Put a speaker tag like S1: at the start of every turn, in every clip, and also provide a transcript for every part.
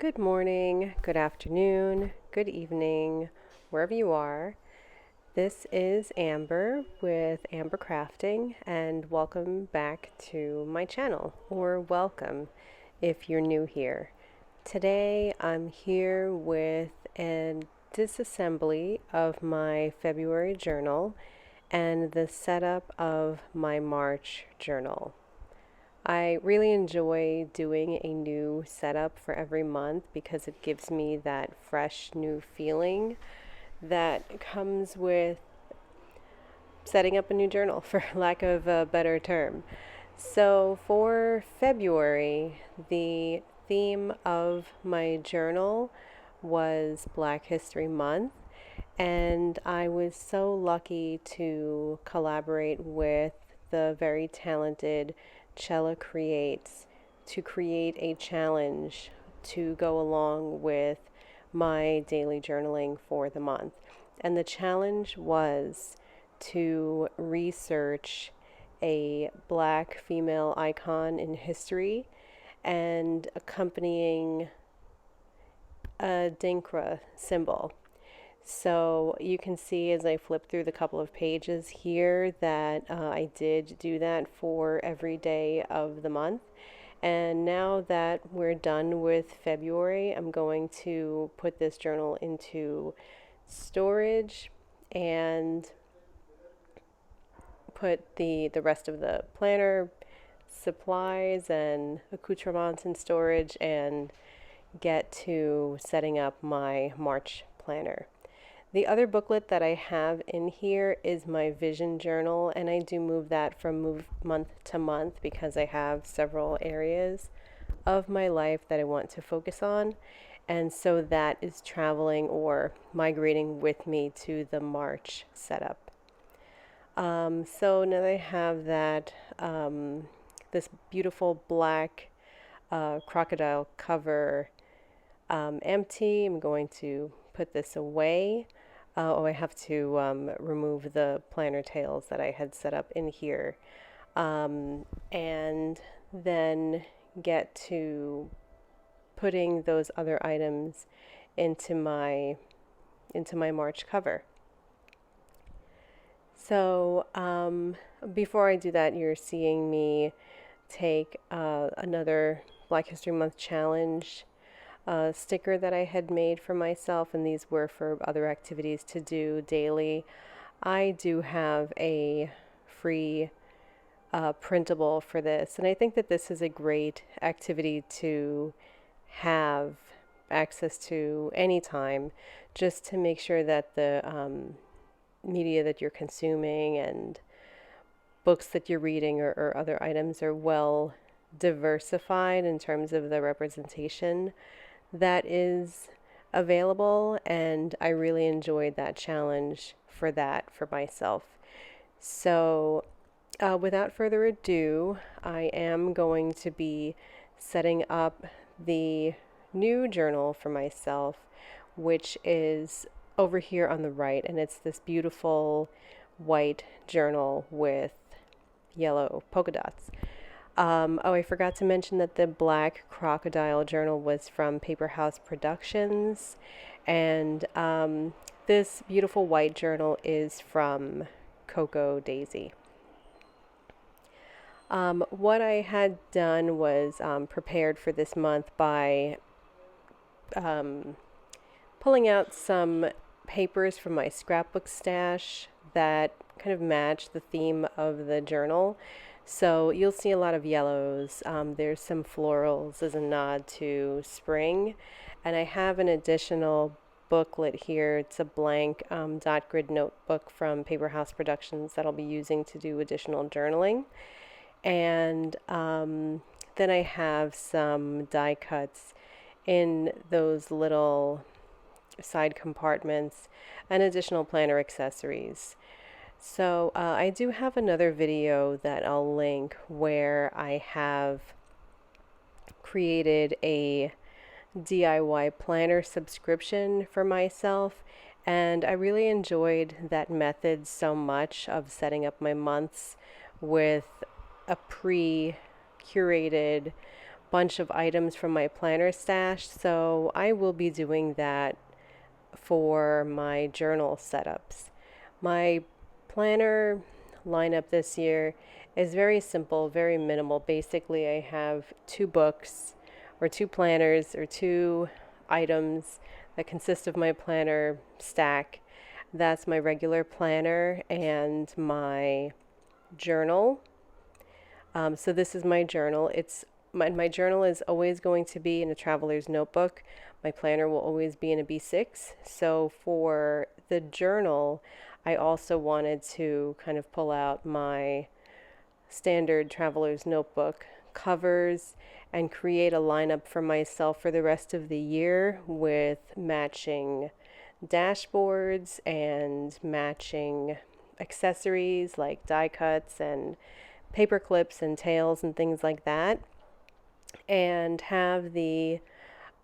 S1: Good morning, good afternoon, good evening, wherever you are. This is Amber with Amber Crafting, and welcome back to my channel, or welcome if you're new here. Today I'm here with a disassembly of my February journal and the setup of my March journal. I really enjoy doing a new setup for every month because it gives me that fresh new feeling that comes with setting up a new journal, for lack of a better term. So for February, the theme of my journal was Black History Month, and I was so lucky to collaborate with the very talented Chella Creates to create a challenge to go along with my daily journaling for the month. And the challenge was to research a Black female icon in history and accompanying a Dinkra symbol. So you can see as I flip through the couple of pages here that I did do that for every day of the month. And now that we're done with February, I'm going to put this journal into storage and put the rest of the planner, supplies, and accoutrements in storage and get to setting up my March planner. The other booklet that I have in here is my vision journal, and I do move that from month to month because I have several areas of my life that I want to focus on, and so that is traveling or migrating with me to the March setup. So now that I have that, this beautiful black crocodile cover empty, I'm going to put this away. I have to remove the planner tails that I had set up in here, and then get to putting those other items into my March cover. So before I do that, you're seeing me take another Black History Month challenge sticker that I had made for myself, and these were for other activities to do daily. I do have a free printable for this, and I think that this is a great activity to have access to anytime, just to make sure that the media that you're consuming and books that you're reading or other items are well diversified in terms of the representation that is available, and I really enjoyed that challenge for myself. So without further ado, I am going to be setting up the new journal for myself, which is over here on the right, and it's this beautiful white journal with yellow polka dots. I forgot to mention that the Black Crocodile journal was from Paper House Productions, and this beautiful white journal is from Coco Daisy. What I had done was prepared for this month by pulling out some papers from my scrapbook stash that kind of match the theme of the journal. So you'll see a lot of yellows. There's some florals as a nod to spring. And I have an additional booklet here. It's a blank dot grid notebook from Paper House Productions that I'll be using to do additional journaling. And then I have some die cuts in those little side compartments and additional planner accessories. So I do have another video that I'll link where I have created a DIY planner subscription for myself, and I really enjoyed that method so much of setting up my months with a pre-curated bunch of items from my planner stash, so I will be doing that for my journal setups. My planner lineup this year is very simple, very minimal. Basically, I have two books or two planners or two items that consist of my planner stack. That's my regular planner and my journal. So this is my journal. My journal is always going to be in a traveler's notebook. My planner will always be in a B6. So for the journal, I also wanted to kind of pull out my standard traveler's notebook covers and create a lineup for myself for the rest of the year with matching dashboards and matching accessories like die cuts and paper clips and tails and things like that, and have the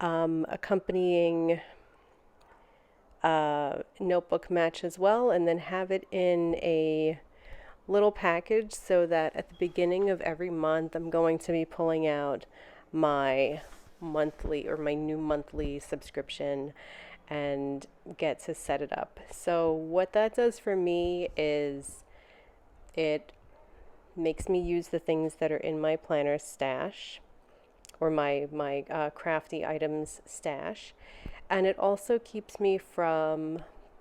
S1: accompanying notebook match as well, and then have it in a little package so that at the beginning of every month I'm going to be pulling out my monthly or my new monthly subscription and get to set it up. So what that does for me is it makes me use the things that are in my planner stash or my crafty items stash, and it also keeps me from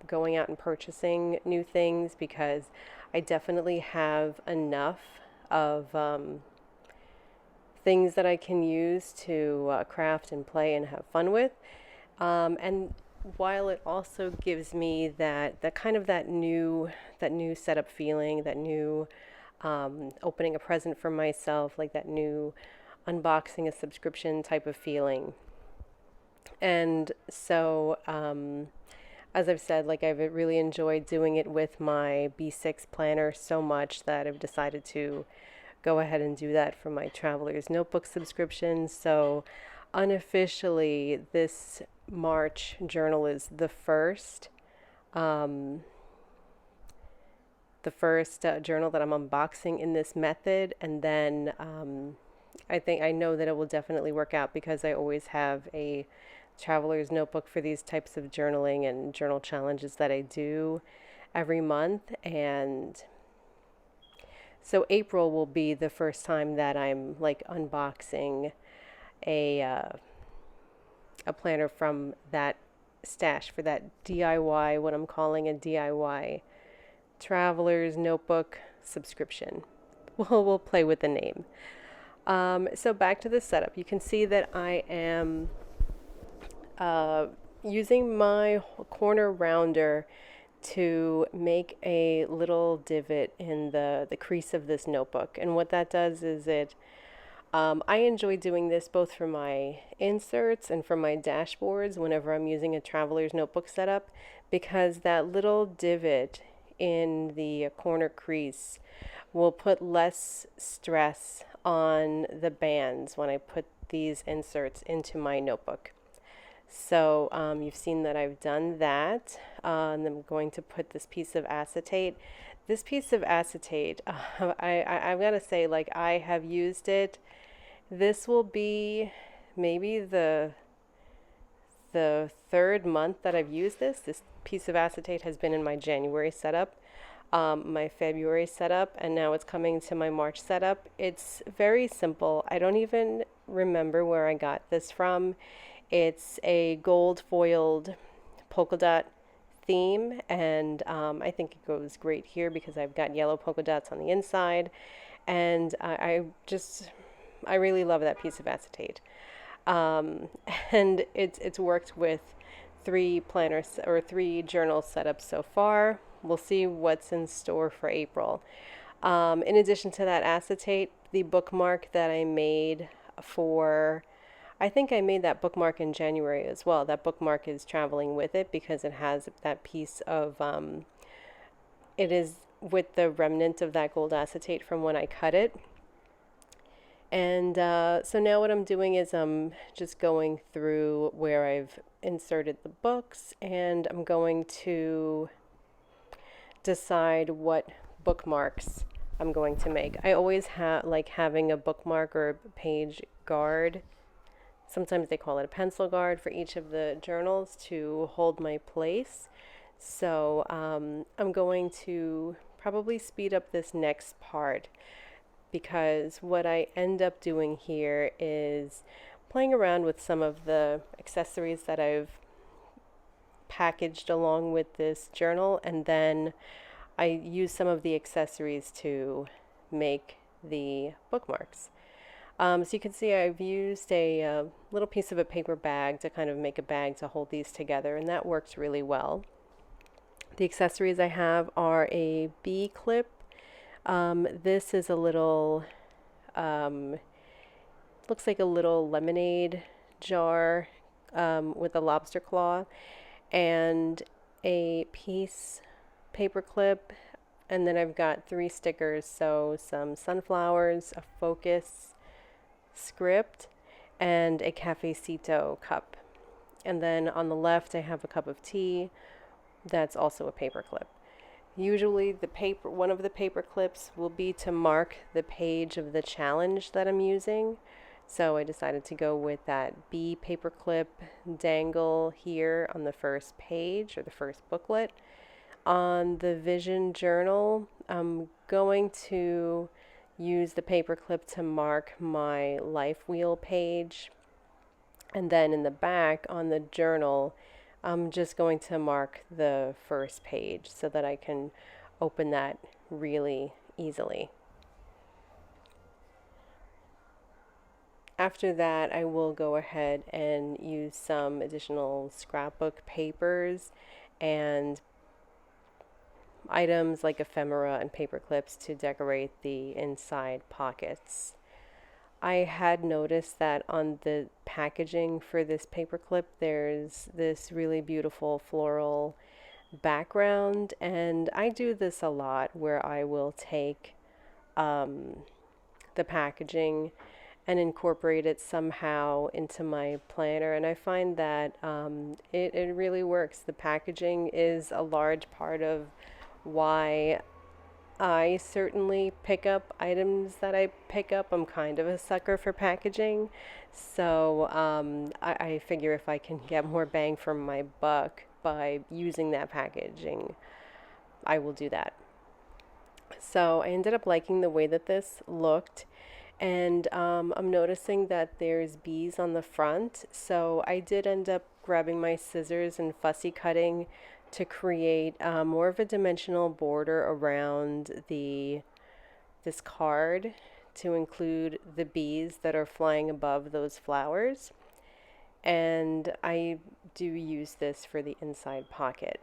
S1: going out and purchasing new things because I definitely have enough of things that I can use to craft and play and have fun with. And while it also gives me that kind of that new setup feeling, that new opening a present for myself, like that new unboxing a subscription type of feeling. And so, as I've said, like I've really enjoyed doing it with my B6 planner so much that I've decided to go ahead and do that for my Traveler's Notebook subscription. So unofficially, this March journal is the first journal that I'm unboxing in this method, and then I know that it will definitely work out because I always have a traveler's notebook for these types of journaling and journal challenges that I do every month. And so April will be the first time that I'm like unboxing a planner from that stash for that DIY, what I'm calling a DIY traveler's notebook subscription. We'll play with the name. So back to the setup. You can see that I am using my corner rounder to make a little divot in the crease of this notebook. And what that does is I enjoy doing this both for my inserts and for my dashboards whenever I'm using a traveler's notebook setup, because that little divot in the corner crease will put less stress on the bands when I put these inserts into my notebook. So you've seen that I've done that, and I'm going to put this piece of acetate. This piece of acetate, I've got to say, like, I have used it. This will be maybe the third month that I've used this. This piece of acetate has been in my January setup, my February setup, and now it's coming to my March setup. It's very simple. I don't even remember where I got this from. It's a gold foiled polka dot theme, and I think it goes great here because I've got yellow polka dots on the inside, and I really love that piece of acetate. And it's worked with 3 planners or 3 journal setups so far. We'll see what's in store for April. In addition to that acetate, the bookmark that I made I think I made that bookmark in January as well. That bookmark is traveling with it because it has that piece of, it is with the remnant of that gold acetate from when I cut it. And so now what I'm doing is I'm just going through where I've inserted the books, and I'm going to decide what bookmarks I'm going to make. I always like having a bookmark or a page guard. Sometimes they call it a pencil guard for each of the journals to hold my place. So I'm going to probably speed up this next part, because what I end up doing here is playing around with some of the accessories that I've packaged along with this journal, and then I use some of the accessories to make the bookmarks. So you can see I've used a little piece of a paper bag to kind of make a bag to hold these together, and that works really well. The accessories I have are a bee clip. This is a little, looks like a little lemonade jar with a lobster claw, and a piece paper clip, and then I've got 3 stickers, so some sunflowers, a focus script, and a cafecito cup. And then on the left I have a cup of tea that's also a paper clip. Usually one of the paper clips will be to mark the page of the challenge that I'm using. So I decided to go with that bee paper clip dangle here on the first page, or the first booklet. On the vision journal, I'm going to use the paper clip to mark my life wheel page. And then in the back on the journal, I'm just going to mark the first page so that I can open that really easily. After that, I will go ahead and use some additional scrapbook papers and items like ephemera and paper clips to decorate the inside pockets. I had noticed that on the packaging for this paper clip, there's this really beautiful floral background, and I do this a lot where I will take the packaging and incorporate it somehow into my planner, and I find that it really works. The packaging is a large part of why I certainly pick up items that I pick up. I'm kind of a sucker for packaging, so I figure if I can get more bang for my buck by using that packaging, I will do that. So I ended up liking the way that this looked, and I'm noticing that there's bees on the front, so I did end up grabbing my scissors and fussy cutting to create more of a dimensional border around this card to include the bees that are flying above those flowers. And I do use this for the inside pocket.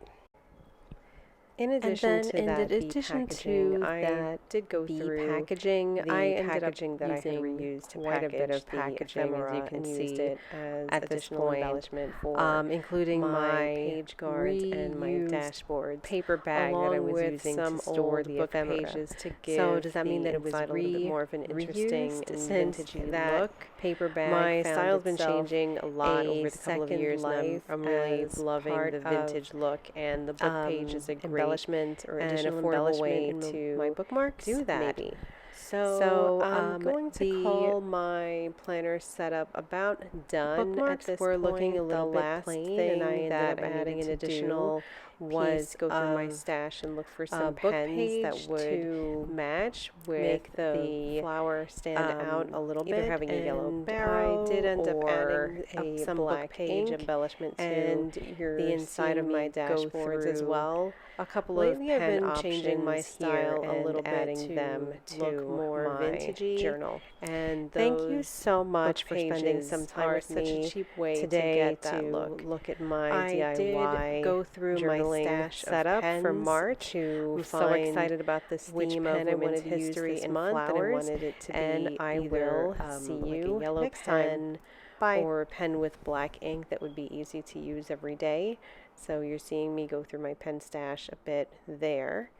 S1: In addition to that packaging, I did go through packaging. The packaging that I had reused to quite a bit of packaging, as you can see, as at this point, embellishment for including my page guards and my dashboards, paper bag that I was using to store the book pages to give. So does that mean that it was a little bit more of an interesting and vintagey look? Paper bag. My style's been changing a lot over the couple of years, and I'm really loving the vintage look, and the book page is a great embellishment or additional affordable way to my bookmarks. Do that. Maybe. So I'm going to call my planner setup about done. Bookmarks at this point. Looking a little bit plain, and I ended up adding an additional was go through my stash and look for some pens that would match with make the flower stand out a little bit. Either having a yellow barrel, I did end up adding some black page embellishment to the inside of my dashboards as well. A couple of pen I've been changing my style a little bit adding them to look more vintagey journal. And thank you so much for spending some time with me such a cheap way today to get that look at my DIY. Did go through my stash setup for March. I'm so excited about this theme of Women's History and Flowers, and I wanted it to be I will see you next time. Bye. Or a pen with black ink that would be easy to use every day. So you're seeing me go through my pen stash a bit there.